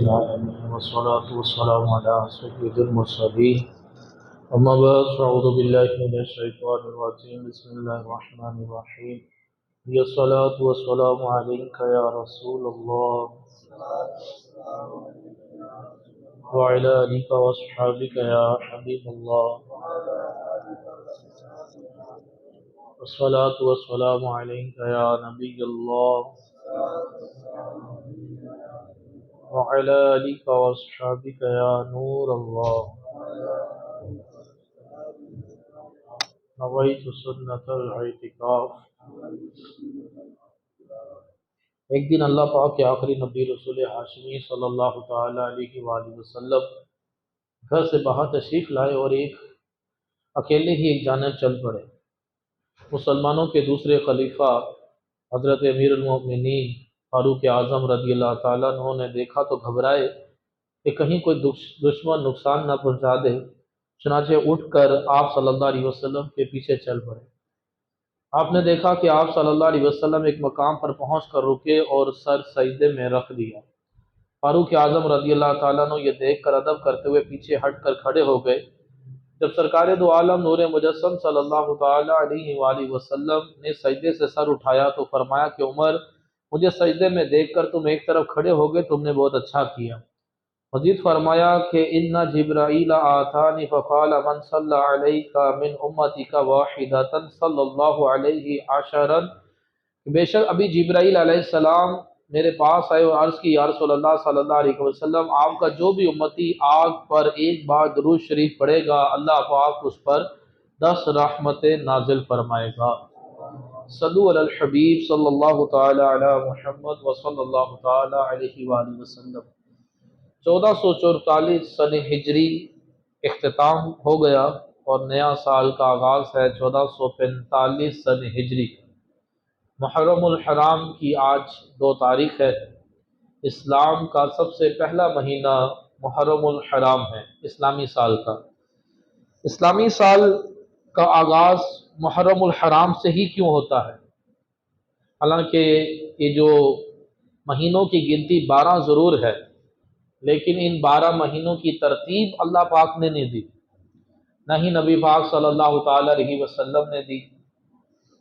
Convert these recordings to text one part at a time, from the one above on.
العالمين والصلاة والسلام على سيد المرسلين أما بعد فأعوذ بالله من الشيطان الرجيم بسم الله الرحمن الرحيم يا الصلاة والسلام عليك يا رسول الله وعلى آلك وأصحابك يا حبيب الله والصلاة والسلام عليك يا نبي الله وعلى آلك وأصحابك يا نور الله نويت سنة الاعتكاف۔ ایک دن اللہ پاک کے آخری نبی رسول ہاشمی صلی اللہ تعالیٰ علیہ وآلہ وسلم گھر سے باہر تشریف لائے اور اکیلے ہی ایک جانب چل پڑے۔ مسلمانوں کے دوسرے خلیفہ حضرت امیر المؤمنین فاروق اعظم رضی اللہ تعالیٰ عنہ نے دیکھا تو گھبرائے کہ کہیں کوئی دشمن نقصان نہ پہنچا دے، چنانچہ اٹھ کر آپ صلی اللہ علیہ وسلم کے پیچھے چل پڑے۔ آپ نے دیکھا کہ آپ صلی اللہ علیہ وسلم ایک مقام پر پہنچ کر رکے اور سر سجدے میں رکھ دیا۔ فاروق اعظم رضی اللہ تعالیٰ عنہ یہ دیکھ کر ادب کرتے ہوئے پیچھے ہٹ کر کھڑے ہو گئے۔ جب سرکار دو عالم نور مجسم صلی اللہ تعالیٰ علیہ وآلہ وسلم نے سجدے سے سر اٹھایا تو فرمایا کہ عمر، مجھے سجدے میں دیکھ کر تم ایک طرف کھڑے ہو گئے، تم نے بہت اچھا کیا۔ مزید فرمایا کہ ان جبرائیل آتانی فقال من صلی علیک من امتک واحدۃ صلی اللہ علیہ عشرا، بے شک ابھی جبرائیل علیہ السلام میرے پاس آئے اور عرض کی یا رسول اللہ صلی اللہ علیہ وسلم، آپ کا جو بھی امتی آگ پر ایک بار درود شریف پڑھے گا اللہ پاک اس پر 10 رحمتیں نازل فرمائے گا۔ صلو علی الحبیب صلی اللہ تعالی علی محمد وصلی اللہ تعالی علیہ وآلہ وسلم۔ 1444 سن ہجری اختتام ہو گیا اور نیا سال کا آغاز ہے 1445 سن ہجری۔ محرم الحرام کی آج 2 تاریخ ہے۔ اسلام کا سب سے پہلا مہینہ محرم الحرام ہے، اسلامی سال کا۔ اسلامی سال کا آغاز محرم الحرام سے ہی کیوں ہوتا ہے؟ حالانکہ یہ جو مہینوں کی گنتی 12 ضرور ہے، لیکن ان 12 مہینوں کی ترتیب اللہ پاک نے نہیں دی، نہ ہی نبی پاک صلی اللہ تعالیٰ علیہ وسلم نے دی۔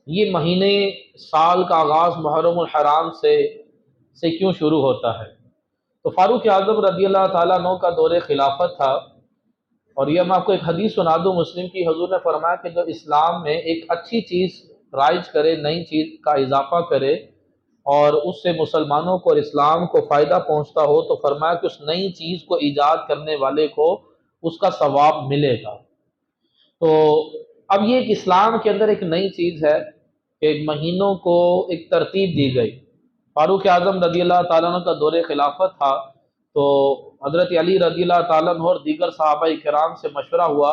یہ مہینے سال کا آغاز محرم الحرام سے کیوں شروع ہوتا ہے؟ تو فاروق اعظم رضی اللہ تعالیٰ عنہ کا دور خلافت تھا، اور یہ میں آپ کو ایک حدیث سنا دوں مسلم کی۔ حضور نے فرمایا کہ جو اسلام میں ایک اچھی چیز رائج کرے، نئی چیز کا اضافہ کرے اور اس سے مسلمانوں کو اور اسلام کو فائدہ پہنچتا ہو، تو فرمایا کہ اس نئی چیز کو ایجاد کرنے والے کو اس کا ثواب ملے گا۔ تو اب یہ ایک اسلام کے اندر ایک نئی چیز ہے کہ مہینوں کو ایک ترتیب دی گئی۔ فاروق اعظم رضی اللہ تعالیٰ عنہ کا دور خلافت تھا، تو حضرت علی رضی اللہ تعالیٰ عنہ اور دیگر صحابہ کرام سے مشورہ ہوا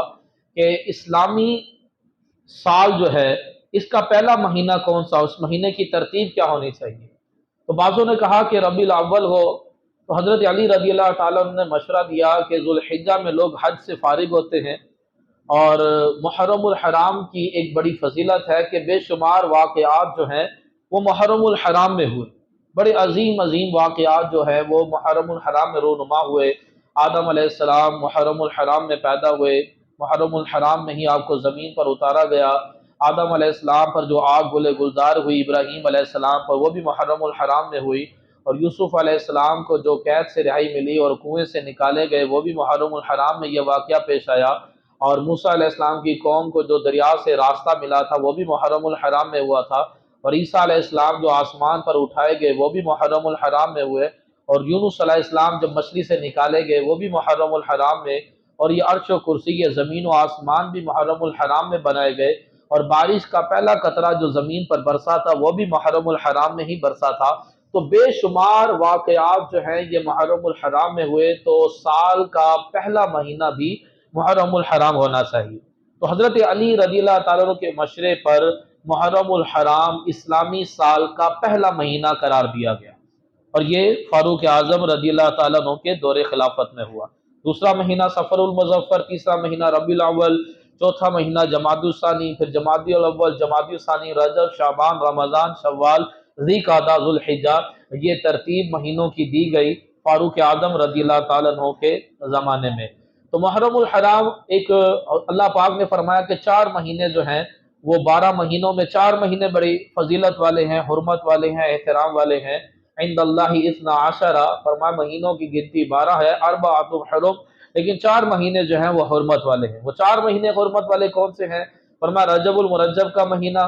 کہ اسلامی سال جو ہے اس کا پہلا مہینہ کون سا، اس مہینے کی ترتیب کیا ہونی چاہیے؟ تو بعضوں نے کہا کہ ربیع الاول ہو، تو حضرت علی رضی اللہ تعالیٰ عنہ نے مشورہ دیا کہ ذوالحجہ میں لوگ حج سے فارغ ہوتے ہیں، اور محرم الحرام کی ایک بڑی فضیلت ہے کہ بے شمار واقعات جو ہیں وہ محرم الحرام میں ہوئے، بڑے عظیم عظیم واقعات جو ہیں وہ محرم الحرام میں رونما ہوئے۔ آدم علیہ السلام محرم الحرام میں پیدا ہوئے، محرم الحرام میں ہی آپ کو زمین پر اتارا گیا۔ آدم علیہ السلام پر جو آگ گلے گلزار ہوئی ابراہیم علیہ السلام پر، وہ بھی محرم الحرام میں ہوئی، اور یوسف علیہ السلام کو جو قید سے رہائی ملی اور کنویں سے نکالے گئے، وہ بھی محرم الحرام میں یہ واقعہ پیش آیا، اور موسیٰ علیہ السلام کی قوم کو جو دریا سے راستہ ملا تھا وہ بھی محرم الحرام میں ہوا تھا، اور عیسیٰ علیہ السلام جو آسمان پر اٹھائے گئے وہ بھی محرم الحرام میں ہوئے، اور یونس علیہ السلام جب مچھلی سے نکالے گئے وہ بھی محرم الحرام میں، اور یہ عرش و کرسی، یہ زمین و آسمان بھی محرم الحرام میں بنائے گئے، اور بارش کا پہلا قطرہ جو زمین پر برسا تھا وہ بھی محرم الحرام میں ہی برسا تھا۔ تو بے شمار واقعات جو ہیں یہ محرم الحرام میں ہوئے، تو سال کا پہلا مہینہ بھی محرم الحرام ہونا چاہیے۔ تو حضرت علی رضی اللہ تعالیٰ عنہ کے مشورے پر محرم الحرام اسلامی سال کا پہلا مہینہ قرار دیا گیا، اور یہ فاروق اعظم رضی اللہ تعالیٰ عنہ کے دور خلافت میں ہوا۔ دوسرا مہینہ صفر المظفر، تیسرا مہینہ ربیع الاول، چوتھا مہینہ جمادی الثانی، پھر جمادی الاول، جمادی الثانی، رجب، شعبان، رمضان، شوال، ذی قعدہ، ذوالحجہ، یہ ترتیب مہینوں کی دی گئی۔ فاروق اعظم رضی اللہ تعالیٰ عنہ کے زمانے میں۔ تو محرم الحرام ایک اللہ پاک نے فرمایا کہ 4 مہینے جو ہیں وہ 12 مہینوں میں 4 مہینے بڑی فضیلت والے ہیں، حرمت والے ہیں، احترام والے ہیں۔ عند اللہ 12 فرمایا مہینوں کی گنتی 12 ہے، اربعۃ حرم، لیکن 4 مہینے جو ہیں وہ حرمت والے ہیں۔ وہ 4 مہینے حرمت والے کون سے ہیں؟ فرمایا رجب المرجب کا مہینہ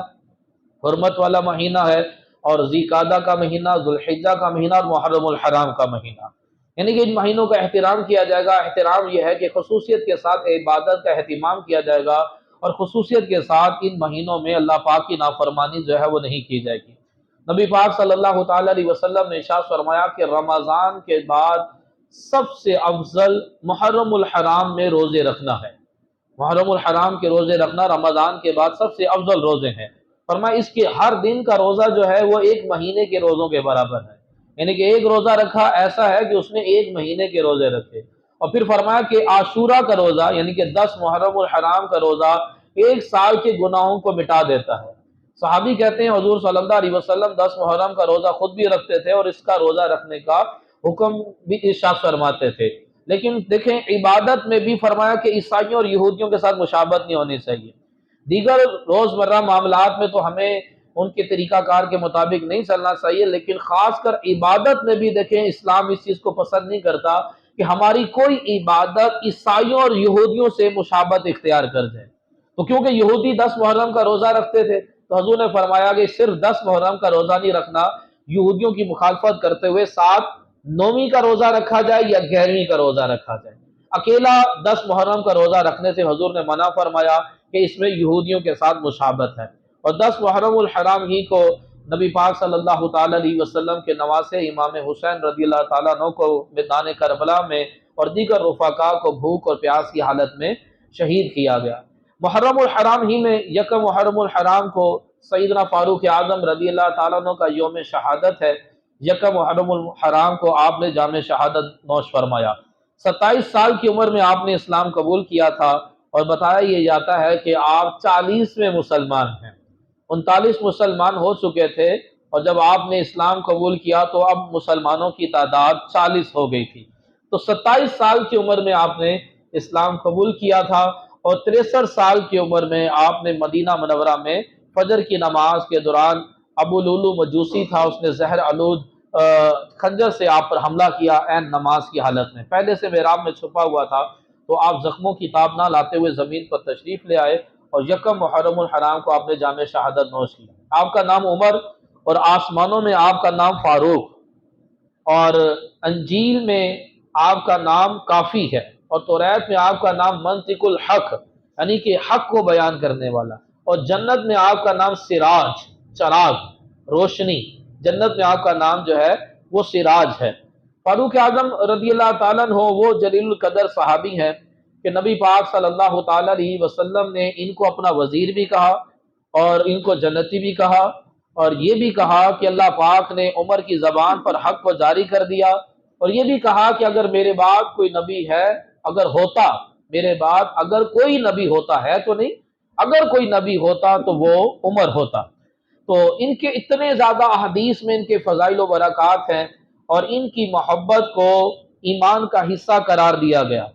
حرمت والا مہینہ ہے، اور ذی قعدہ کا مہینہ، ذوالحجہ کا مہینہ، اور محرم الحرام کا مہینہ۔ یعنی کہ ان مہینوں کا احترام کیا جائے گا۔ احترام یہ ہے کہ خصوصیت کے ساتھ عبادت کا اہتمام کیا جائے گا، اور خصوصیت کے ساتھ ان مہینوں میں اللہ پاک کی نافرمانی جو ہے وہ نہیں کی جائے گی۔ نبی پاک صلی اللہ تعالیٰ علیہ وسلم نے ارشاد فرمایا کہ رمضان کے بعد سب سے افضل محرم الحرام میں روزے رکھنا ہے۔ محرم الحرام کے روزے رکھنا رمضان کے بعد سب سے افضل روزے ہیں۔ فرمایا اس کے ہر دن کا روزہ جو ہے وہ 1 مہینے کے روزوں کے برابر ہے، یعنی کہ ایک روزہ رکھا ایسا ہے کہ اس نے 1 مہینے کے روزے رکھے۔ اور پھر فرمایا کہ عاشورہ کا روزہ یعنی کہ 10 محرم الحرام کا روزہ 1 سال کے گناہوں کو مٹا دیتا ہے۔ صحابی کہتے ہیں حضور صلی اللہ علیہ وسلم 10 محرم کا روزہ خود بھی رکھتے تھے، اور اس کا روزہ رکھنے کا حکم بھی ارشاد فرماتے تھے۔ لیکن دیکھیں عبادت میں بھی فرمایا کہ عیسائیوں اور یہودیوں کے ساتھ مشابہت نہیں ہونی چاہیے۔ دیگر روزمرہ معاملات میں تو ہمیں ان کے طریقہ کار کے مطابق نہیں چلنا چاہیے، لیکن خاص کر عبادت میں بھی دیکھیں اسلام اس چیز کو پسند نہیں کرتا کہ ہماری کوئی عبادت عیسائیوں اور یہودیوں سے مشابہت اختیار کر جائے۔ تو کیونکہ یہودی 10 محرم کا روزہ رکھتے تھے، تو حضور نے فرمایا کہ صرف 10 محرم کا روزہ نہیں رکھنا، یہودیوں کی مخالفت کرتے ہوئے 7 9ویں کا روزہ رکھا جائے یا 11ویں کا روزہ رکھا جائے۔ اکیلا 10 محرم کا روزہ رکھنے سے حضور نے منع فرمایا کہ اس میں یہودیوں کے ساتھ مشابہت ہے۔ اور 10 محرم الحرام ہی کو نبی پاک صلی اللہ تعالیٰ علیہ وسلم کے نواسے امام حسین رضی اللہ تعالیٰ عنہ کو میدان کربلا میں اور دیگر رفقا کو بھوک اور پیاس کی حالت میں شہید کیا گیا۔ محرم الحرام ہی میں 1 محرم الحرام کو سیدنا فاروق اعظم رضی اللہ تعالیٰ عنہ کا یوم شہادت ہے۔ 1 محرم الحرام کو آپ نے جام شہادت نوش فرمایا۔ 27 سال کی عمر میں آپ نے اسلام قبول کیا تھا، اور بتایا یہ جاتا ہے کہ آپ 40ویں مسلمان ہیں۔ 39 مسلمان ہو چکے تھے، اور جب آپ نے اسلام قبول کیا تو اب مسلمانوں کی تعداد 40 ہو گئی تھی۔ تو 27 سال کی عمر میں آپ نے اسلام قبول کیا تھا، اور 63 سال کی عمر میں آپ نے مدینہ منورہ میں فجر کی نماز کے دوران ابو لولو مجوسی تھا، اس نے زہر آلود خنجر سے آپ پر حملہ کیا عین نماز کی حالت میں۔ پہلے سے محراب میں چھپا ہوا تھا، تو آپ زخموں کی تاب نہ لاتے ہوئے زمین پر تشریف لے آئے، اور 1 محرم الحرام کو آپ نے جام شہادت نوش کی۔ آپ کا نام عمر، اور آسمانوں میں آپ کا نام فاروق، اور انجیل میں آپ کا نام کافی ہے، اور توریت میں آپ کا نام منطق الحق یعنی کہ حق کو بیان کرنے والا، اور جنت میں آپ کا نام سراج، چراغ، روشنی۔ جنت میں آپ کا نام جو ہے وہ سراج ہے۔ فاروق اعظم رضی اللہ تعالیٰ عنہ وہ جلیل القدر صحابی ہیں کہ نبی پاک صلی اللہ تعالیٰ علیہ وسلم نے ان کو اپنا وزیر بھی کہا، اور ان کو جنتی بھی کہا، اور یہ بھی کہا کہ اللہ پاک نے عمر کی زبان پر حق کو جاری کر دیا، اور یہ بھی کہا کہ اگر میرے بعد کوئی نبی ہے، اگر ہوتا میرے بعد اگر کوئی نبی ہوتا ہے تو نہیں، اگر کوئی نبی ہوتا تو وہ عمر ہوتا۔ تو ان کے اتنے زیادہ احادیث میں ان کے فضائل و برکات ہیں، اور ان کی محبت کو ایمان کا حصہ قرار دیا گیا۔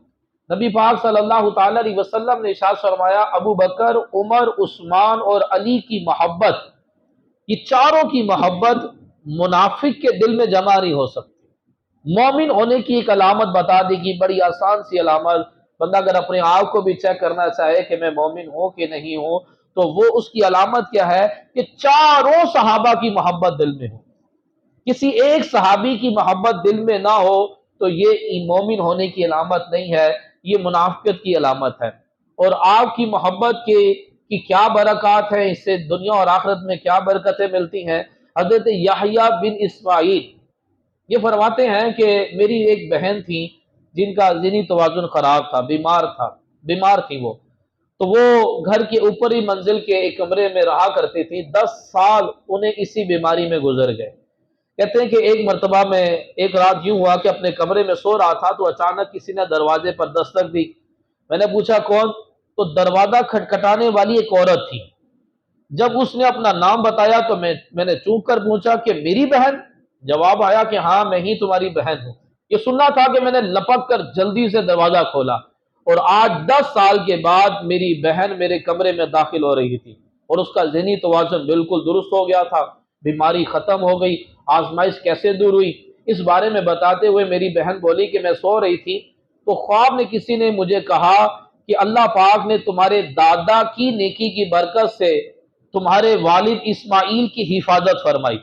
نبی پاک صلی اللہ تعالیٰ علیہ وسلم نے ارشاد فرمایا ابو بکر، عمر، عثمان اور علی کی محبت، یہ چاروں کی محبت منافق کے دل میں جمع نہیں ہو سکتی۔ مومن ہونے کی ایک علامت بتا دی گی، بڑی آسان سی علامت۔ بندہ اگر اپنے آپ کو بھی چیک کرنا چاہے کہ میں مومن ہوں کہ نہیں ہوں، تو وہ اس کی علامت کیا ہے کہ چاروں صحابہ کی محبت دل میں ہو۔ کسی ایک صحابی کی محبت دل میں نہ ہو تو یہ مومن ہونے کی علامت نہیں ہے، یہ منافقت کی علامت ہے۔ اور آپ کی محبت کی کیا برکات ہیں، اس سے دنیا اور آخرت میں کیا برکتیں ملتی ہیں۔ حضرت یحییٰ بن اسماعیل یہ فرماتے ہیں کہ میری ایک بہن تھی جن کا ذہنی توازن خراب تھا، بیمار تھی تو وہ گھر کے اوپری منزل کے ایک کمرے میں رہا کرتی تھی۔ 10 سال انہیں اسی بیماری میں گزر گئے۔ کہتے ہیں کہ ایک مرتبہ میں ایک رات یوں ہوا کہ اپنے کمرے میں سو رہا تھا تو اچانک کسی نے دروازے پر دستک دی۔ میں نے پوچھا کون؟ تو دروازہ کھٹکھٹانے والی ایک عورت تھی۔ جب اس نے اپنا نام بتایا تو میں نے چونک کر پوچھا کہ میری بہن؟ جواب آیا کہ ہاں میں ہی تمہاری بہن ہوں۔ یہ سننا تھا کہ میں نے لپک کر جلدی سے دروازہ کھولا، اور آج 10 سال کے بعد میری بہن میرے کمرے میں داخل ہو رہی تھی، اور اس کا ذہنی توازن بالکل درست ہو گیا تھا، بیماری ختم ہو گئی۔ آزمائش کیسے دور ہوئی اس بارے میں بتاتے ہوئے میری بہن بولی کہ میں سو رہی تھی تو خواب میں کسی نے مجھے کہا کہ اللہ پاک نے تمہارے دادا کی نیکی کی برکت سے تمہارے والد اسماعیل کی حفاظت فرمائی،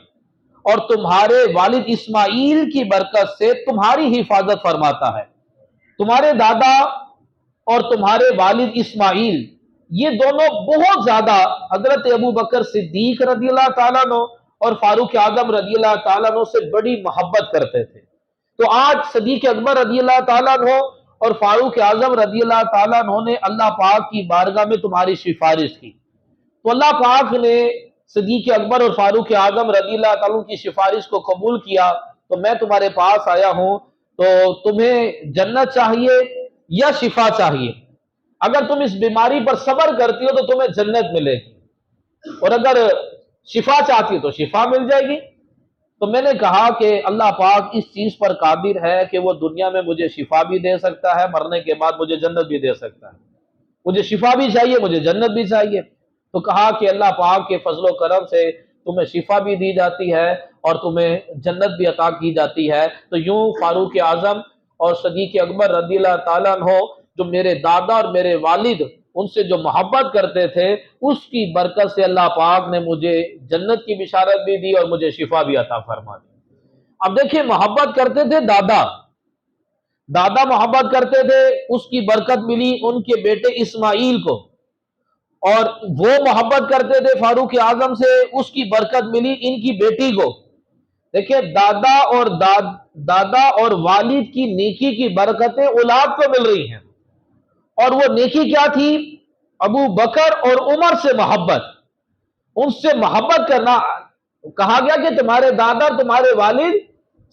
اور تمہارے والد اسماعیل کی برکت سے تمہاری حفاظت فرماتا ہے۔ تمہارے دادا اور تمہارے والد اسماعیل یہ دونوں بہت زیادہ حضرت ابو بکر صدیق رضی اللہ تعالیٰ عنہ اور فاروق اعظم رضی اللہ تعالیٰ عنہ سے بڑی محبت کرتے تھے۔ تو آج صدیق اکبر رضی اللہ تعالیٰ عنہ اور فاروق اعظم رضی اللہ تعالیٰ عنہ نے اللہ پاک کی بارگاہ میں تمہاری سفارش کی، تو اللہ پاک نے صدیق اکبر اور فاروق اعظم رضی اللہ تعالیٰ عنہ کی سفارش کو قبول کیا، تو میں تمہارے پاس آیا ہوں۔ تو تمہیں جنت چاہیے یا شفا چاہیے؟ اگر تم اس بیماری پر صبر کرتی ہو تو تمہیں جنت ملے گی، اور اگر شفا چاہتی ہو تو شفا مل جائے گی۔ تو میں نے کہا کہ اللہ پاک اس چیز پر قادر ہے کہ وہ دنیا میں مجھے شفا بھی دے سکتا ہے، مرنے کے بعد مجھے جنت بھی دے سکتا ہے۔ مجھے شفا بھی چاہیے، مجھے جنت بھی چاہیے۔ تو کہا کہ اللہ پاک کے فضل و کرم سے تمہیں شفا بھی دی جاتی ہے اور تمہیں جنت بھی عطا کی جاتی ہے۔ تو یوں فاروق اعظم اور صدیق اکبر رضی اللہ تعالیٰ عنہ جو میرے دادا اور میرے والد ان سے جو محبت کرتے تھے، اس کی برکت سے اللہ پاک نے مجھے جنت کی بشارت بھی دی اور مجھے شفا بھی عطا فرما دی۔ اب دیکھیں، محبت کرتے تھے دادا محبت کرتے تھے، اس کی برکت ملی ان کے بیٹے اسماعیل کو، اور وہ محبت کرتے تھے فاروق اعظم سے، اس کی برکت ملی ان کی بیٹی کو۔ دیکھیں، دادا اور والد کی نیکی کی برکتیں اولاد کو مل رہی ہیں، اور وہ نیکی کیا تھی؟ ابو بکر اور عمر سے محبت، ان سے محبت کرنا۔ کہا گیا کہ تمہارے دادا تمہارے والد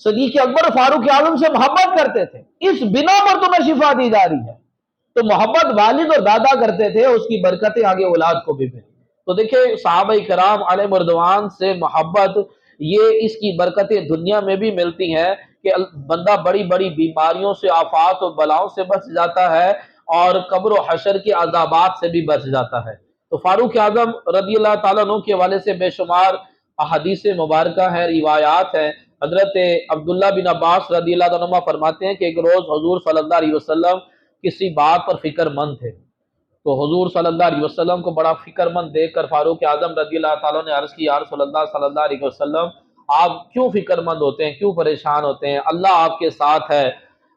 صدیق اکبر اور فاروق اعظم سے محبت کرتے تھے، اس بنا پر تمہیں شفا دی جا رہی ہے۔ تو محبت والد اور دادا کرتے تھے، اس کی برکتیں آگے اولاد کو بھی ملی۔ تو دیکھیں، صحابہ کرام علیہ رضوان سے محبت، یہ اس کی برکتیں دنیا میں بھی ملتی ہیں کہ بندہ بڑی بڑی بیماریوں سے، آفات و بلاؤں سے بچ جاتا ہے، اور قبر و حشر کے عذابات سے بھی بچ جاتا ہے۔ تو فاروق اعظم رضی اللہ تعالیٰ عنہ کے حوالے سے بے شمار احادیث مبارکہ ہیں، روایات ہیں۔ حضرت عبداللہ بن عباس رضی اللہ عنہ فرماتے ہیں کہ ایک روز حضور صلی اللہ علیہ وسلم کسی بات پر فکر مند تھے، تو حضور صلی اللہ علیہ وسلم کو بڑا فکر مند دیکھ کر فاروق اعظم رضی اللہ تعالیٰ نے عرض کی، یا رسول اللہ صلی اللہ علیہ وسلم، آپ کیوں فکر مند ہوتے ہیں، کیوں پریشان ہوتے ہیں؟ اللہ آپ کے ساتھ ہے،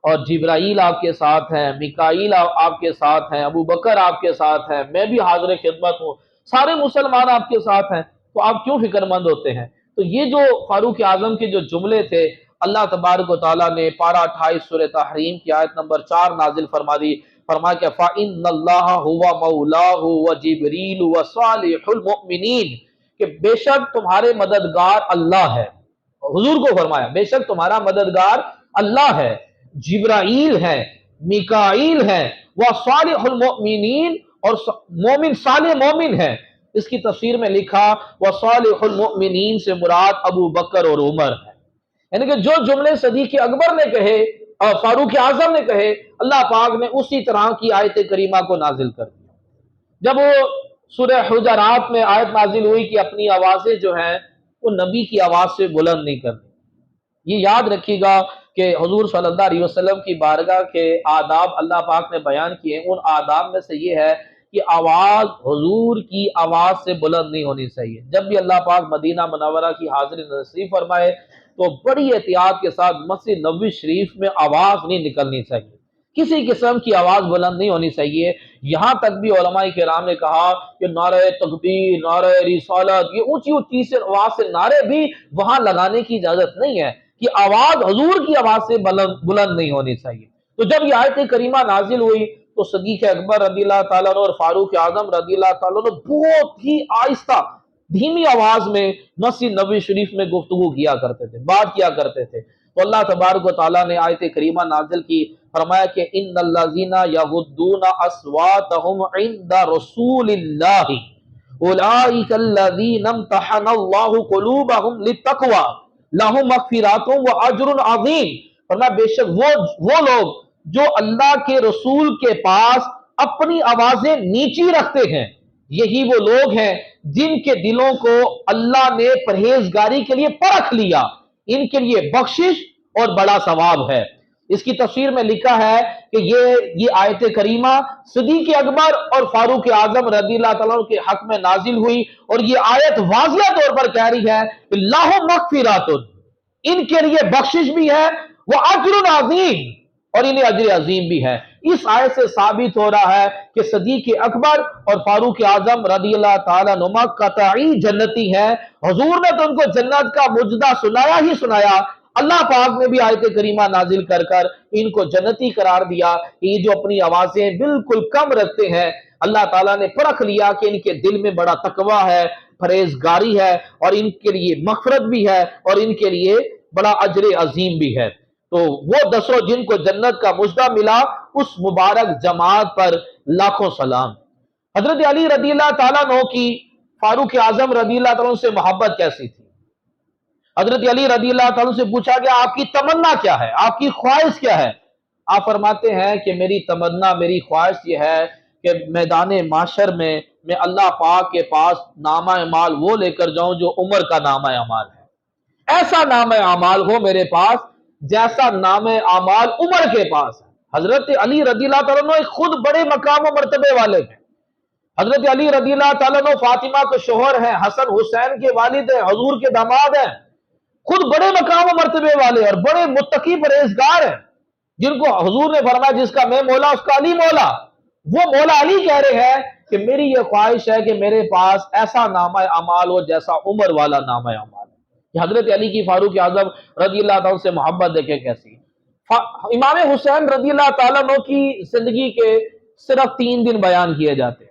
اور جبرائیل آپ کے ساتھ ہیں، میکائیل آپ کے ساتھ ہیں، ابو بکر آپ کے ساتھ ہیں، میں بھی حاضر خدمت ہوں، سارے مسلمان آپ کے ساتھ ہیں، تو آپ کیوں فکر مند ہوتے ہیں؟ تو یہ جو فاروق اعظم کے جو جملے تھے، اللہ تبارک و تعالیٰ نے پارہ 28 سورہ تحریم کی آیت نمبر 4 نازل فرما دی، فرمایا کہ فَإِنَّ اللَّهَ هُوَ مَوْلَاهُ وَجِبْرِيلُ وَصَالِحُ الْمُؤْمِنِينَ، کہ بے شک تمہارے مددگار اللہ ہے۔ حضور کو فرمایا بے شک تمہارا مددگار اللہ ہے، جبرائیل ہے، میکائیل ہے، وَصَالِحُ الْمُؤْمِنِينَ، اور مومن صالح مومن ہے۔ اس کی تفسیر میں لکھا وَصَالِحُ الْمُؤْمِنِينَ سے مراد ابو بکر اور عمر ہے، یعنی کہ جو جملے صدیق اکبر نے کہے اور فاروق اعظم نے کہے، اللہ پاک نے اسی طرح کی آیت کریمہ کو نازل کر دیا۔ جب وہ سورہ حجرات میں آیت نازل ہوئی کہ اپنی آوازیں جو ہیں وہ نبی کی آواز سے بلند نہیں کرنی، یہ یاد رکھیے گا کہ حضور صلی اللہ علیہ وسلم کی بارگاہ کے آداب اللہ پاک نے بیان کیے، ان آداب میں سے یہ ہے کہ آواز حضور کی آواز سے بلند نہیں ہونی چاہیے۔ جب بھی اللہ پاک مدینہ منورہ کی حاضری نصیب فرمائے تو بڑی احتیاط کے ساتھ مسجد نبوی شریف میں آواز نہیں نکلنی چاہیے، کسی قسم کی آواز بلند نہیں ہونی چاہیے۔ یہاں تک بھی علماء کرام نے کہا کہ نعرہ تکبیر، نعرہ رسالت، یہ اونچی اونچی آواز سے نعرے بھی وہاں لگانے کی اجازت نہیں ہے، کہ آواز حضور کی آواز سے بلند نہیں ہونی چاہیے۔ تو جب یہ آیت کریمہ نازل ہوئی تو صدیق اکبر رضی اللہ تعالیٰ عنہ اور فاروق اعظم رضی اللہ تعالیٰ عنہ بہت ہی آہستہ، دھیمی آواز میں مسجد نبوی شریف میں گفتگو کیا کرتے تھے، بات کیا کرتے تھے۔ تو اللہ تبارک و تعالیٰ نے آیت کریمہ نازل کی، فرمایا کہ ان الذین یغضون اصواتهم عند رسول اللہ اولئک الذین امتحن اللہ قلوبهم للتقوی لهم مغفرات واجر عظیم۔ فرمایا بے شک وہ لوگ جو اللہ کے رسول کے پاس اپنی آوازیں نیچی رکھتے ہیں، یہی وہ لوگ ہیں جن کے دلوں کو اللہ نے پرہیزگاری کے لیے پرکھ لیا، ان کے لیے بخشش اور بڑا ثواب ہے۔ اس کی تفسیر میں لکھا ہے کہ یہ آیت کریمہ صدیق اکبر اور فاروق اعظم رضی اللہ تعالیٰ عنہ کے حق میں نازل ہوئی، اور یہ آیت واضح طور پر کہہ رہی ہے کہ لہم مغفرات، ان کے لیے بخشش بھی ہے، وہ اجر عظیم، اور انہیں اجر عظیم بھی ہے۔ اس آیت سے ثابت ہو رہا ہے کہ صدیق اکبر اور فاروق اعظم رضی اللہ تعالیٰ عنہما قطعی جنتی ہیں۔ حضور نے تو ان کو جنت کا مجدہ سنایا ہی سنایا، اللہ پاک نے بھی آیت کریمہ نازل کر ان کو جنتی قرار دیا کہ یہ جو اپنی آوازیں بالکل کم رکھتے ہیں، اللہ تعالیٰ نے پرکھ لیا کہ ان کے دل میں بڑا تقوی ہے، پرہیزگاری ہے، اور ان کے لیے مغفرت بھی ہے، اور ان کے لیے بڑا اجر عظیم بھی ہے۔ تو وہ 10 جن کو جنت کا مجدہ ملا، اس مبارک جماعت پر لاکھوں سلام۔ حضرت علی رضی اللہ تعالیٰ عنہ کی فاروق اعظم رضی اللہ تعالیٰ عنہ سے محبت کیسی تھی؟ حضرت علی رضی اللہ تعالیٰ عنہ سے پوچھا گیا آپ کی تمنا کیا ہے، آپ کی خواہش کیا ہے؟ آپ فرماتے ہیں کہ میری تمنا، میری خواہش یہ ہے کہ میدان معاشر میں اللہ پاک کے پاس نامہ اعمال وہ لے کر جاؤں جو عمر کا نامہ اعمال ہے، ایسا نامہ اعمال ہو میرے پاس جیسا نام اعمال عمر کے پاس ہے۔ حضرت علی رضی اللہ تعالیٰ عنہ خود بڑے مقام و مرتبے والے ہیں۔ حضرت علی رضی اللہ تعالیٰ عنہ فاطمہ کے شوہر ہیں، حسن حسین کے والد ہیں، حضور کے داماد ہیں، خود بڑے مقام و مرتبے والے اور بڑے متقی پرہیزگار ہیں، جن کو حضور نے فرمایا جس کا میں مولا اس کا علی مولا۔ وہ مولا علی کہہ رہے ہیں کہ میری یہ خواہش ہے کہ میرے پاس ایسا نامہ اعمال ہو جیسا عمر والا نامہ اعمال ہے۔ حضرت علی کی فاروق اعظم رضی اللہ تعالیٰ سے محبت دیکھیں کیسی۔ امام حسین رضی اللہ تعالیٰ عنہ کی زندگی کے صرف 3 دن بیان کیے جاتے ہیں،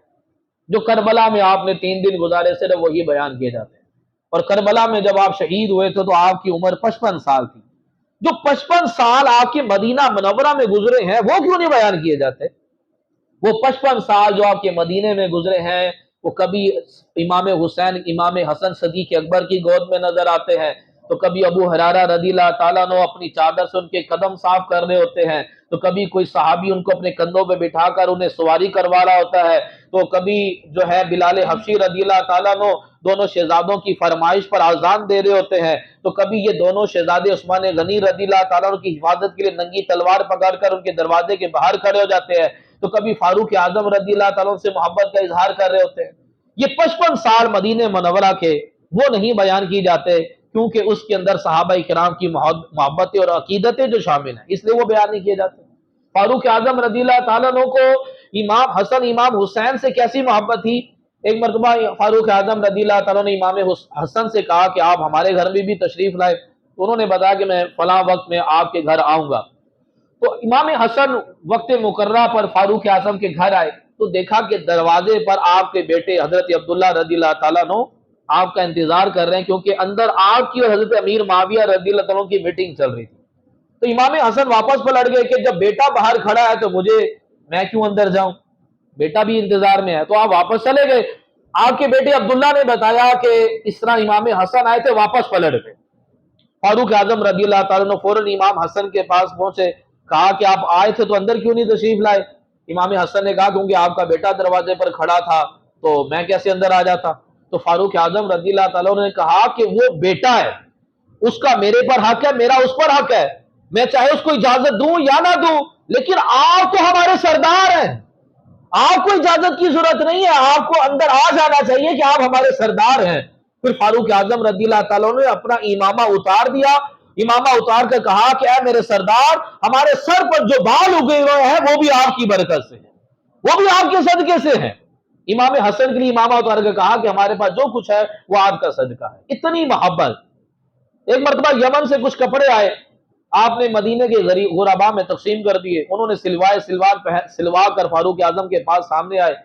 جو کربلا میں آپ نے 3 دن گزارے صرف وہی بیان کیے جاتے ہیں۔ اور کربلا میں جب آپ شہید ہوئے تھے تو آپ کی عمر 55 سال تھی۔ جو 55 سال آپ کے مدینہ منورہ میں گزرے ہیں وہ کیوں نہیں بیان کیے جاتے؟ وہ 55 سال جو آپ کے مدینے میں گزرے ہیں، وہ کبھی امام حسین امام حسن صدیق اکبر کی گود میں نظر آتے ہیں، تو کبھی ابو ہریرہ رضی اللہ تعالیٰ عنہ اپنی چادر سے ان کے قدم صاف کر رہے ہوتے ہیں، تو کبھی کوئی صحابی ان کو اپنے کندھوں پہ بٹھا کر انہیں سواری کروا رہا ہوتا ہے، تو کبھی جو ہے بلال حبشی رضی اللہ تعالیٰ عنہ دونوں شہزادوں کی فرمائش پر آذان دے رہے ہوتے ہیں، تو کبھی یہ دونوں شہزادے عثمان غنی رضی اللہ تعالیٰ عنہ کی حفاظت کے لیے ننگی تلوار پکڑ کر ان کے دروازے کے باہر کھڑے ہو جاتے ہیں، تو کبھی فاروق اعظم رضی اللہ تعالیٰ عنہ سے محبت کا اظہار کر رہے ہوتے ہیں۔ یہ 55 سال مدینہ منورہ کے وہ نہیں بیان کی جاتے کیونکہ اس کے اندر صحابہ کرام کی محبتیں اور عقیدتیں جو شامل ہیں، اس لیے وہ بیان نہیں کیے جاتے۔ فاروق اعظم رضی اللہ تعالیٰ عنہ کو امام حسن امام حسین سے کیسی محبت تھی؟ ایک مرتبہ فاروق اعظم رضی اللہ تعالیٰ نے امام حسن سے کہا کہ آپ ہمارے گھر میں بھی تشریف لائے، تو انہوں نے بتایا کہ میں فلاں وقت میں آپ کے گھر آؤں گا۔ تو امام حسن وقت مقررہ پر فاروق اعظم کے گھر آئے تو دیکھا کہ دروازے پر آپ کے بیٹے حضرت عبداللہ رضی اللہ تعالیٰ عنہ آپ کا انتظار کر رہے ہیں، کیونکہ اندر آپ کی اور حضرت امیر معاویہ رضی اللہ تعالیٰ عنہ کی میٹنگ چل رہی تھی۔ تو امام حسن واپس پلٹ گئے کہ جب بیٹا باہر کھڑا ہے تو میں کیوں اندر جاؤں، بیٹا بھی انتظار میں ہے، تو آپ واپس چلے گئے۔ آپ کے بیٹے عبداللہ نے بتایا کہ اس طرح امام حسن آئے تھے، واپس پلٹ گئے۔ فاروق اعظم رضی اللہ تعالیٰ عنہ فوراً امام حسن کے پاس پہنچے، کہا کہ آپ آئے تھے تو اندر کیوں نہیں تشریف لائے؟ امام حسن نے کہا کیونکہ آپ کا بیٹا دروازے پر کھڑا تھا تو میں کیسے اندر آ جاتا؟ تو فاروق اعظم رضی اللہ تعالیٰ عنہ نے کہا کہ وہ بیٹا ہے، اس کا میرے پر حق ہے، میرا اس پر حق ہے، میں چاہے اس کو اجازت دوں یا نہ دوں، لیکن آپ تو ہمارے سردار ہیں، آپ کو اجازت کی ضرورت نہیں ہے، آپ کو اندر آ جانا چاہیے کہ آپ ہمارے سردار ہیں۔ پھر فاروق اعظم رضی اللہ تعالیٰ نے اپنا امامہ اتار دیا، امامہ اتار کر کہا کہ اے میرے سردار، ہمارے سر پر جو بال اگے ہوئے ہیں وہ بھی آپ کی برکت سے ہیں، وہ بھی آپ کے صدقے سے ہیں۔ امام حسن کے لیے امامہ اتار کر کہا کہ ہمارے پاس جو کچھ ہے وہ آپ کا صدقہ ہے۔ اتنی محبت۔ ایک مرتبہ یمن سے کچھ کپڑے آئے، آپ نے مدینے کے غرباء میں تقسیم کر دیے، انہوں نے سلوا کر فاروق اعظم کے پاس سامنے آئے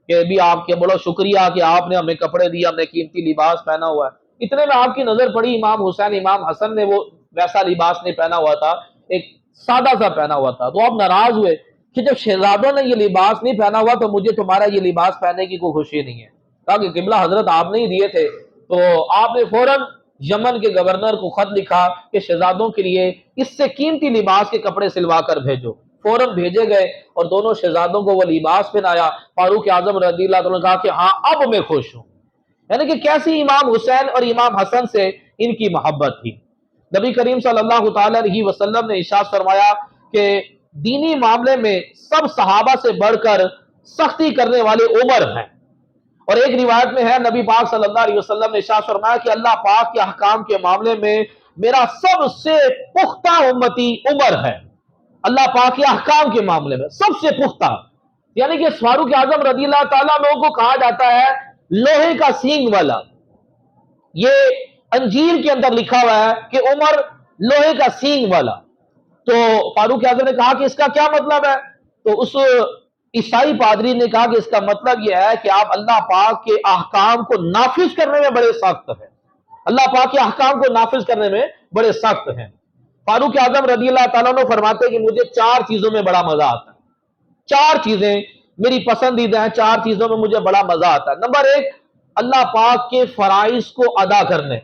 کہ ابھی آپ کے بڑا شکریہ کہ آپ نے ہمیں کپڑے دیا، ہم نے قیمتی لباس پہنا ہوا ہے۔ اتنے میں آپ کی نظر پڑی، امام حسین امام حسن نے وہ ویسا لباس نہیں پہنا ہوا تھا، ایک سادہ سا پہنا ہوا تھا، تو آپ ناراض ہوئے کہ جب شہزادوں نے یہ لباس نہیں پہنا ہوا تو مجھے تمہارا یہ لباس پہننے کی کوئی خوشی نہیں ہے۔ کہا کہ قبلہ حضرت آپ نے ہی دیے تھے، تو آپ نے فوراً یمن کے گورنر کو خط لکھا کہ شہزادوں کے لیے اس سے قیمتی لباس کے کپڑے سلوا کر بھیجو۔ فوراً بھیجے گئے اور دونوں شہزادوں کو وہ لباس پہنایا۔ فاروق اعظم رضی اللہ عنہ نے کہا کہ ہاں اب میں خوش ہوں۔ یعنی کہ کیسی امام حسین اور امام حسن سے ان کی محبت تھی۔ نبی کریم صلی اللہ تعالی علیہ وسلم نے ارشاد فرمایا کہ دینی معاملے میں سب صحابہ سے بڑھ کر سختی کرنے والے عمر ہیں۔ اور ایک روایت میں ہے نبی پاک صلی اللہ علیہ وسلم نے ارشاد فرمایا کہ اللہ پاک کے احکام کے معاملے میں میرا سب سے پختہ امتی عمر ہے۔ اللہ پاک کے احکام کے معاملے میں سب سے پختہ، یعنی کہ فاروق اعظم رضی اللہ تعالیٰ عنہ کو کہا جاتا ہے لوہے کا سینگ والا۔ یہ انجیل کے اندر لکھا ہوا ہے کہ عمر لوہے کا سینگ والا۔ تو فاروق اعظم نے کہا کہ اس کا کیا مطلب ہے؟ تو اس عیسائی پادری نے کہا کہ اس کا مطلب یہ ہے کہ آپ اللہ پاک کے احکام کو نافذ کرنے میں بڑے سخت ہیں، اللہ پاک کے احکام کو نافذ کرنے میں بڑے سخت ہیں۔ فاروق اعظم رضی اللہ تعالیٰ عنہ فرماتے ہیں کہ مجھے 4 چیزوں میں بڑا مزہ آتا ہے، 4 چیزیں میری پسندیدہ ہیں، 4 چیزوں میں مجھے بڑا مزہ آتا ہے۔ نمبر 1، اللہ پاک کے فرائض کو ادا کرنے،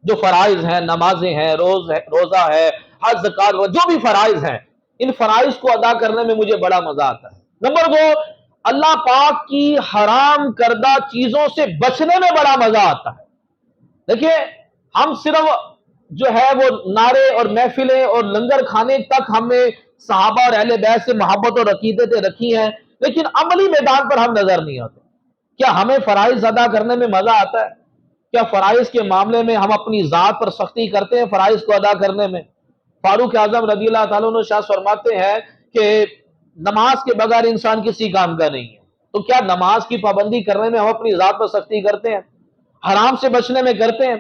جو فرائض ہیں، نمازیں ہیں، روزہ ہے، حج زکات، جو بھی فرائض ہیں، ان فرائض کو ادا کرنے میں مجھے بڑا مزہ آتا ہے۔ نمبر 2، اللہ پاک کی حرام کردہ چیزوں سے بچنے میں بڑا مزہ آتا ہے۔ دیکھیے ہم صرف جو ہے وہ نعرے اور محفلیں اور لنگر کھانے تک ہم نے صحابہ اور اہل بیت سے محبت اور عقیدتیں رکھی ہیں، لیکن عملی میدان پر ہم نظر نہیں آتے۔ کیا ہمیں فرائض ادا کرنے میں مزہ آتا ہے؟ کیا فرائض کے معاملے میں ہم اپنی ذات پر سختی کرتے ہیں فرائض کو ادا کرنے میں؟ فاروق اعظم رضی اللہ تعالیٰ عنہ شاہ فرماتے ہیں کہ نماز کے بغیر انسان کسی کام کا نہیں ہے۔ تو کیا نماز کی پابندی کرنے میں ہم اپنی ذات پر سختی کرتے ہیں؟ حرام سے بچنے میں کرتے ہیں؟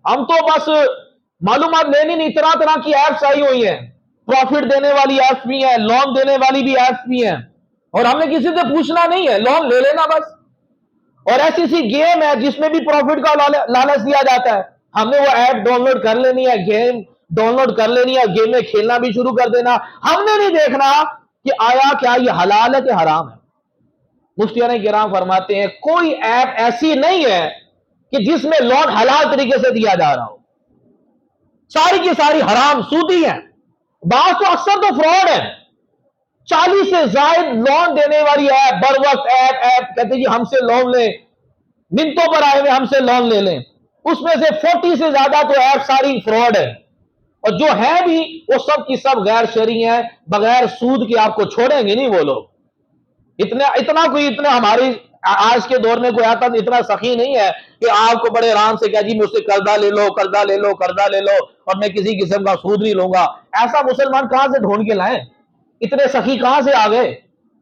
ہم تو بس معلومات لینی نہیں، طرح طرح کی ایپس آئی ہوئی ہیں، پروفٹ دینے والی ایپس بھی ہیں، لون دینے والی بھی ایپس بھی ہیں، اور ہم نے کسی سے پوچھنا نہیں ہے، لون لے لینا بس۔ اور ایسی سی گیم ہے جس میں بھی پروفٹ کا لالچ دیا جاتا ہے، ہم نے وہ ایپ ڈاؤن لوڈ کر لینی ہے، گیم ڈاؤن لوڈ کر لینی ہے، گیم میں کھیلنا بھی شروع کر دینا۔ ہم نے نہیں دیکھنا کہ آیا کیا یہ حلال ہے کہ حرام ہے۔ مفتیان کرام فرماتے ہیں کوئی ایپ ایسی نہیں ہے کہ جس میں لون حلال طریقے سے دیا جا رہا ہو، ساری کی ساری حرام سودی ہیں، بعض تو اکثر تو فراڈ ہیں۔ 40 سے زائد لون دینے والی ایپ، بر وقت ایپ کہتے جی ہم سے لون لیں، منتوں پر آئے ہوئے ہم سے لون لے لیں، اس میں سے 40 سے زیادہ تو ایپ ساری فراڈ ہے، اور جو ہے بھی وہ سب کی سب غیر شرعی ہیں، بغیر سود کے آپ کو چھوڑیں گے نہیں وہ لوگ۔ اتنا ہماری آج کے دور میں کوئی آتا اتنا سخی نہیں ہے کہ آپ کو بڑے آرام سے کہا جی مجھ سے قرضہ لے لو، قرضہ لے لو، قرضہ لے لو، اور میں کسی قسم کا سود نہیں لوں گا۔ ایسا مسلمان کہاں سے ڈھونڈ کے لائیں؟ اتنے سخی کہاں سے آ گئے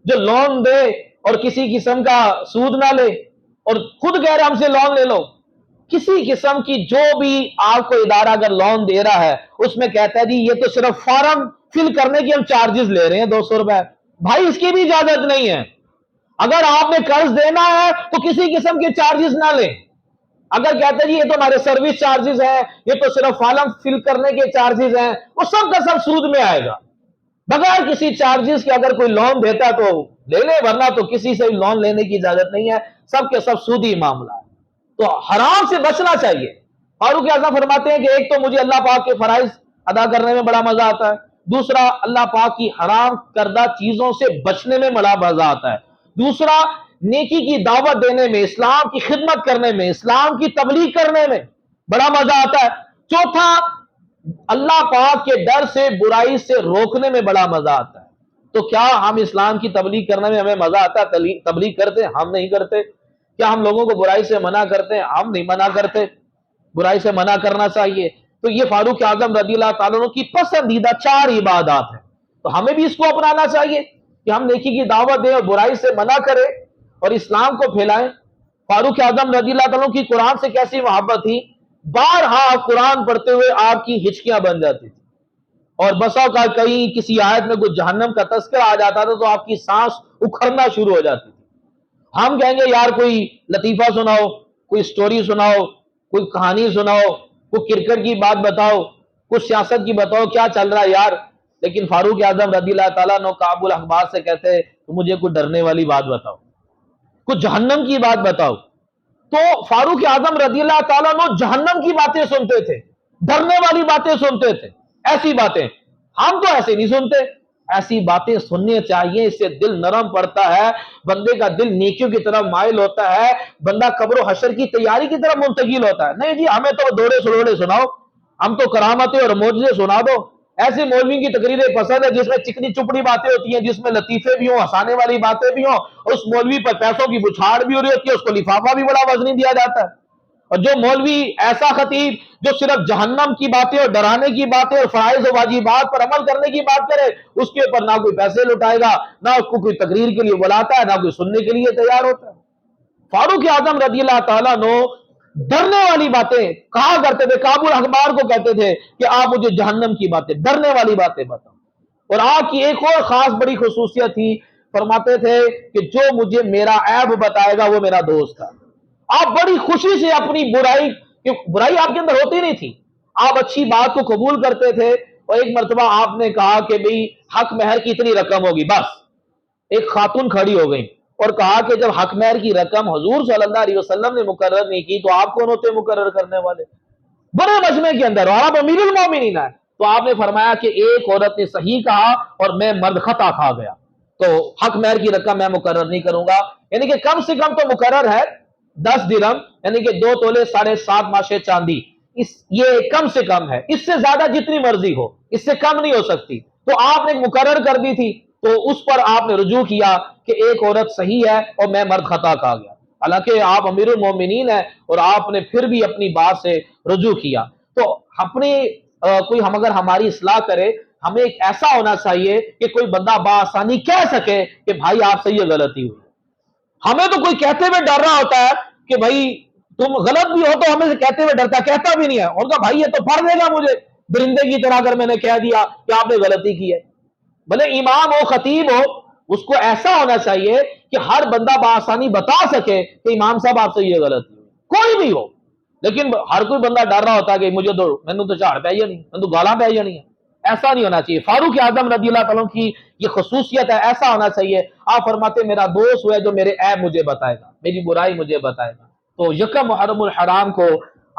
جو لون دے اور کسی قسم کا سود نہ لے، اور خود کہہ رہے ہم سے لون لے لو۔ کسی قسم کی جو بھی آپ کو ادارہ اگر لون دے رہا ہے اس میں کہتا ہے جی یہ تو صرف فارم فل کرنے کی ہم چارجز لے رہے ہیں 200 روپے، بھائی اس کی بھی اجازت نہیں ہے۔ اگر آپ نے قرض دینا ہے تو کسی قسم کے چارجز نہ لیں۔ اگر کہتے ہیں جی یہ تو ہمارے سروس چارجز ہیں، یہ تو صرف فارم فل کرنے کے چارجز ہیں، وہ سب کا سب سود میں آئے گا۔ بغیر کسی چارجز کے اگر کوئی لون دیتا ہے تو لے لے، ورنہ تو کسی سے لون لینے کی اجازت نہیں ہے، سب کے سب سودی معاملہ ہے۔ تو حرام سے بچنا چاہیے۔ فاروق اعظم فرماتے ہیں کہ ایک تو مجھے اللہ پاک کے فرائض ادا کرنے میں بڑا مزہ آتا ہے، دوسرا اللہ پاک کی حرام کردہ چیزوں سے بچنے میں بڑا مزہ آتا ہے، دوسرا نیکی کی دعوت دینے میں، اسلام کی خدمت کرنے میں، اسلام کی تبلیغ کرنے میں بڑا مزہ آتا ہے، چوتھا اللہ پاک کے ڈر سے برائی سے روکنے میں بڑا مزہ آتا ہے۔ تو کیا ہم اسلام کی تبلیغ کرنے میں ہمیں مزہ آتا ہے؟ تبلیغ کرتے ہیں؟ ہم نہیں کرتے۔ کیا ہم لوگوں کو برائی سے منع کرتے ہیں؟ ہم نہیں منع کرتے۔ برائی سے منع کرنا چاہیے۔ تو یہ فاروق اعظم رضی اللہ تعالیٰ عنہ کی پسندیدہ 4 عبادات ہیں، تو ہمیں بھی اس کو اپنانا چاہیے کہ ہم نیکی کی دعوت دیں اور برائی سے منع کریں اور اسلام کو پھیلائیں۔ فاروق اعظم رضی اللہ تعالیٰ عنہ کی قرآن سے کیسی محبت تھی، بارہا قرآن پڑھتے ہوئے آپ کی ہچکیاں بن جاتی تھی، اور بسا کا کہیں کسی آیت میں کوئی جہنم کا تذکرہ آ جاتا تھا تو آپ کی سانس اکھڑنا شروع ہو جاتی تھی۔ ہم کہیں گے یار کوئی لطیفہ سناؤ، کوئی سٹوری سناؤ، کوئی کہانی سناؤ، کوئی کرکٹ کی بات بتاؤ، کوئی سیاست کی بتاؤ، کیا چل رہا ہے یار۔ لیکن فاروق اعظم رضی اللہ تعالیٰ عنہ کعب الاحبار سے کہتے ہیں تو مجھے کوئی ڈرنے والی بات بتاؤ، کوئی جہنم کی بات بتاؤ۔ تو فاروق اعظم رضی اللہ تعالیٰ عنہ جہنم کی باتیں سنتے تھے، ڈرنے والی باتیں سنتے تھے، ایسی باتیں ہم تو ایسے نہیں سنتے۔ ایسی باتیں سننے چاہیے، اس سے دل نرم پڑتا ہے، بندے کا دل نیکیوں کی طرف مائل ہوتا ہے، بندہ قبر و حشر کی تیاری کی طرف منتقل ہوتا ہے۔ نہیں جی ہمیں تو دوڑے سلوڑے سناؤ، ہم تو کرامتیں اور معجزے سنا دو۔ ایسے مولوی کی تقریریں پسند ہے جس میں چکنی چپڑی باتیں ہوتی ہیں، جس میں لطیفے بھی ہوں، ہنسانے والی باتیں بھی ہوں، اور اس مولوی پر پیسوں کی بچھاڑ بھی ہو رہی ہوتی ہے، اس کو لفافہ بھی بڑا وزنی دیا جاتا ہے۔ اور جو مولوی ایسا خطیب جو صرف جہنم کی باتیں اور ڈرانے کی باتیں اور فرائض و واجبات پر عمل کرنے کی بات کرے، اس کے اوپر نہ کوئی پیسے لٹائے گا، نہ اس کو کوئی تقریر کے لیے بلاتا ہے، نہ کوئی سننے کے لیے تیار ہوتا ہے۔ فاروق اعظم رضی اللہ تعالیٰ عنہ ڈرنے والی باتیں کہا کرتے تھے، کابل اخبار کو کہتے تھے کہ آپ مجھے جہنم کی باتیں، ڈرنے والی باتیں بتاؤ۔ اور آپ کی ایک اور خاص بڑی خصوصیت تھی، فرماتے تھے کہ جو مجھے میرا عیب بتائے گا وہ میرا دوست تھا۔ آپ بڑی خوشی سے اپنی برائی، کہ برائی آپ کے اندر ہوتی نہیں تھی، آپ اچھی بات کو قبول کرتے تھے۔ اور ایک مرتبہ آپ نے کہا کہ بھئی حق مہر کی اتنی رقم ہوگی، بس ایک خاتون کھڑی ہو گئی اور کہا کہ جب حق مہر کی رقم حضور صلی اللہ علیہ وسلم نے مقرر نہیں کی تو آپ کون ہوتے مقرر کرنے والے؟ بڑے مجمع کے اندر، اور آپ امیر المومنین ہیں۔ تو آپ نے فرمایا کہ ایک عورت نے صحیح کہا اور میں مرد خطا کھا گیا، تو حق مہر کی رقم میں مقرر نہیں کروں گا۔ یعنی کہ کم سے کم تو مقرر ہے 10 درہم، یعنی کہ 2 تولے 7.5 ماشے چاندی، یہ کم سے کم ہے، اس سے زیادہ جتنی مرضی ہو، اس سے کم نہیں ہو سکتی۔ تو آپ نے مقرر کر دی تھی، تو اس پر آپ نے رجوع کیا کہ ایک عورت صحیح ہے اور میں مرد خطا کھا گیا، حالانکہ آپ امیر المومنین ہیں، اور آپ نے پھر بھی اپنی بات سے رجوع کیا۔ تو اپنی کوئی اگر ہماری اصلاح کرے، ہمیں ایک ایسا ہونا چاہیے کہ کوئی بندہ بآسانی کہہ سکے کہ بھائی آپ سے یہ غلطی ہوئی۔ ہمیں تو کوئی کہتے ہوئے ڈر رہا ہوتا ہے کہ بھائی تم غلط بھی ہو، تو ہمیں سے کہتے ہوئے ڈرتا، کہتا بھی نہیں ہے، ان کا بھائی یہ تو پڑھ دے گا مجھے درندے کی طرح اگر میں نے کہہ دیا کہ آپ نے غلطی کی ہے۔ بھلے امام ہو، خطیب ہو، اس کو ایسا ہونا چاہیے کہ ہر بندہ بآسانی بتا سکے کہ امام صاحب آپ سے یہ غلطی ہوئی، کوئی بھی ہو۔ لیکن ہر کوئی بندہ ڈر رہا ہوتا ہے کہ مجھے تو میں تو جھاڑ پہ یا نہیں، میں تو گالاں پہ یا نہیں ہے۔ ایسا نہیں ہونا چاہیے۔ فاروق اعظم رضی اللہ تعالیٰ کی یہ خصوصیت ہے، ایسا ہونا چاہیے۔ آپ فرماتے میرا دوست وہ ہے جو میرے عیب مجھے بتائے گا، میری برائی مجھے بتائے گا۔ تو یکم محرم الحرام کو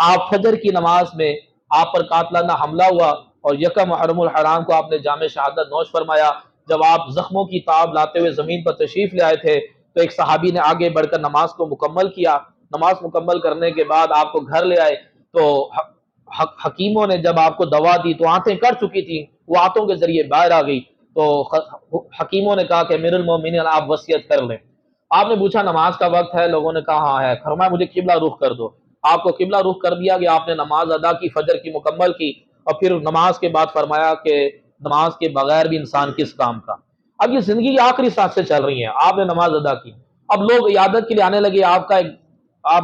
آپ فجر کی نماز میں آپ پر قاتلانہ حملہ ہوا، اور یکم محرم الحرام کو آپ نے جام شہادت نوش فرمایا۔ جب آپ زخموں کی تاب لاتے ہوئے زمین پر تشریف لے آئے تھے تو ایک صحابی نے آگے بڑھ کر نماز کو مکمل کیا۔ نماز مکمل کرنے کے بعد آپ کو گھر لے آئے، تو حکیموں نے جب آپ کو دوا دی تو آنتیں کر چکی تھیں، وہ آنتوں کے ذریعے باہر آ گئی۔ تو حکیموں نے کہا کہ امیر المومنین آپ وصیت کر لیں۔ آپ نے پوچھا نماز کا وقت ہے؟ لوگوں نے کہا ہاں ہے۔ فرمایا مجھے قبلہ رخ کر دو۔ آپ کو قبلہ رخ کر دیا کہ آپ نے نماز ادا کی، فجر کی مکمل کی، اور پھر نماز کے بعد فرمایا کہ نماز کے بغیر بھی انسان کس کام کا۔ اب یہ زندگی کی آخری سانسیں چل رہی ہیں، آپ نے نماز ادا کی، اب لوگ عیادت کے لیے آنے لگے، آپ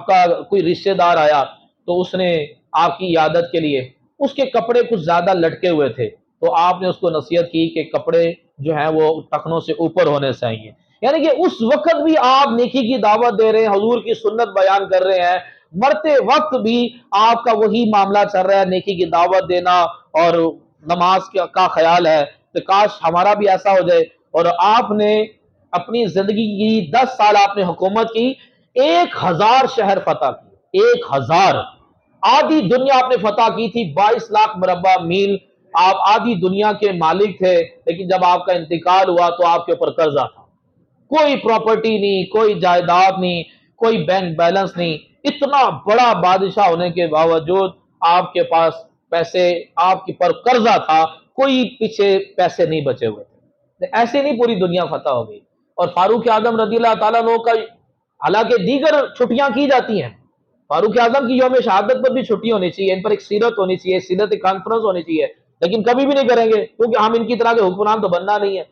کا کوئی رشتہ دار آیا تو اس نے آپ کی عیادت کے لیے، اس کے کپڑے کچھ زیادہ لٹکے ہوئے تھے، تو آپ نے اس کو نصیحت کی کہ کپڑے جو ہیں وہ ٹخنوں سے اوپر ہونے چاہیے۔ یعنی کہ اس وقت بھی آپ نیکی کی دعوت دے رہے ہیں، حضور کی سنت بیان کر رہے ہیں، مرتے وقت بھی آپ کا وہی معاملہ چل رہا ہے، نیکی کی دعوت دینا اور نماز کا خیال ہے۔ کہ کاش ہمارا بھی ایسا ہو جائے۔ اور آپ نے اپنی زندگی کی 10 سال آپ نے حکومت کی، 1000 شہر فتح کی، 1000 آدھی دنیا آپ نے فتح کی تھی، 22 لاکھ مربع میل آپ آدھی دنیا کے مالک تھے۔ لیکن جب آپ کا انتقال ہوا تو آپ کے اوپر قرضہ تھا، کوئی پراپرٹی نہیں، کوئی جائیداد نہیں، کوئی بینک بیلنس نہیں۔ اتنا بڑا بادشاہ ہونے کے باوجود آپ کے پاس پیسے، آپ کے پر قرضہ تھا، کوئی پیچھے پیسے نہیں بچے ہوئے تھے۔ ایسے نہیں پوری دنیا فتح ہو گئی۔ اور فاروق اعظم رضی اللہ تعالیٰ عنہ کا، حالانکہ دیگر چھٹیاں کی جاتی ہیں، فاروق اعظم کی یوم شہادت پر بھی چھٹی ہونی چاہیے، ان پر ایک سیرت ہونی چاہیے، سیرت کانفرنس ہونی چاہیے، لیکن کبھی بھی نہیں کریں گے، کیونکہ ہم ان کی طرح کے حکمران تو بننا نہیں ہے،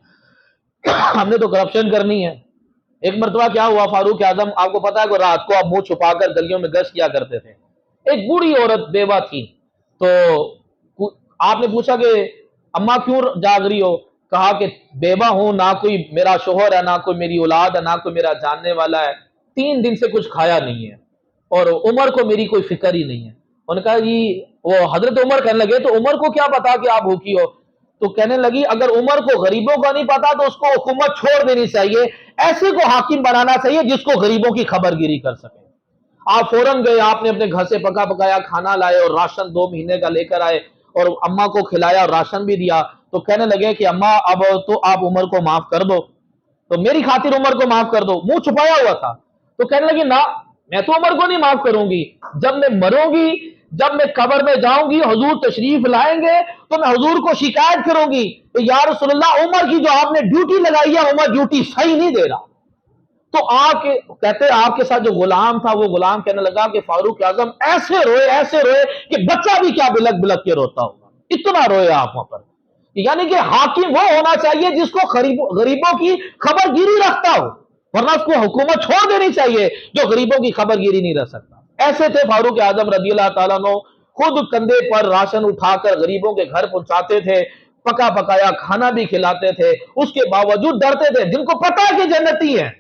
ہم نے تو کرپشن کرنی ہے۔ ایک مرتبہ کیا ہوا، فاروق اعظم آپ کو پتا ہے کہ رات کو آپ منہ چھپا کر گلیوں میں گشت کیا کرتے تھے۔ ایک بوڑھی عورت بیوہ تھی، تو آپ نے پوچھا کہ اماں کیوں جاگ رہی ہو؟ کہا کہ بیوہ ہوں، نہ کوئی میرا شوہر ہے، نہ کوئی میری اولاد ہے، نہ کوئی میرا جاننے والا ہے، 3 دن سے کچھ کھایا نہیں ہے، اور عمر کو میری کوئی فکر ہی نہیں ہے۔ انہوں نے کہا جی، وہ حضرت عمر کہنے لگے تو عمر کو کیا پتا کہ آپ بھوکی ہو؟ تو کہنے لگی اگر عمر کو غریبوں کا نہیں پتا تو اس کو حکومت چھوڑ دینی چاہیے، ایسے کو حاکم بنانا چاہیے جس کو غریبوں کی خبر گیری کر سکے۔ آپ فوراً گئے، آپ نے اپنے گھر سے پکا پکایا کھانا لائے اور راشن 2 مہینے کا لے کر آئے اور اماں کو کھلایا اور راشن بھی دیا، تو کہنے لگے کہ اماں اب تو آپ عمر کو معاف کر دو، تو میری خاطر عمر کو معاف کر دو۔ منہ چھپایا ہوا تھا، تو کہنے لگی نہ، میں تو عمر کو نہیں معاف کروں گی، جب میں مروں گی، جب میں قبر میں جاؤں گی، حضور تشریف لائیں گے تو میں حضور کو شکایت کروں گی کہ یا رسول اللہ، عمر کی جو آپ نے ڈیوٹی لگائی ہے عمر ڈیوٹی صحیح نہیں دے رہا۔ تو آپ کے کہتے آپ کے ساتھ جو غلام تھا وہ غلام کہنے لگا کہ فاروق اعظم ایسے روئے کہ بچہ بھی کیا بلک بلک کے روتا ہوگا، اتنا روئے آپ وہاں پر۔ یعنی کہ حاکم وہ ہونا چاہیے جس کو غریبوں کی خبر گیری رکھتا ہو، ورنہ اس کو حکومت چھوڑ دینی چاہیے جو غریبوں کی خبر گیری نہیں رکھ سکتا۔ ایسے تھے فاروق اعظم رضی اللہ تعالیٰ عنہ، خود کندھے پر راشن اٹھا کر غریبوں کے گھر پہنچاتے تھے، پکا پکایا کھانا بھی کھلاتے تھے، اس کے باوجود ڈرتے تھے، جن کو پتا ہے کہ جنتی ہیں،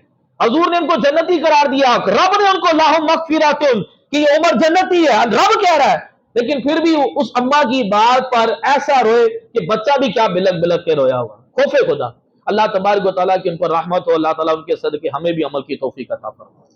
حضور نے ان کو جنتی قرار دیا، رب نے ان کو لاہم مغفراتن کہ یہ عمر جنتی ہے، رب کہہ رہا ہے، لیکن پھر بھی اس اماں کی بات پر ایسا روئے کہ بچہ بھی کیا بلک بلک کے رویا ہوا۔ خوف خدا۔ اللہ تبارک و تعالیٰ کی ان پر رحمت ہو، اللہ تعالیٰ ان کے صدقے ہمیں بھی عمل کی توفیق عطا فرمائے۔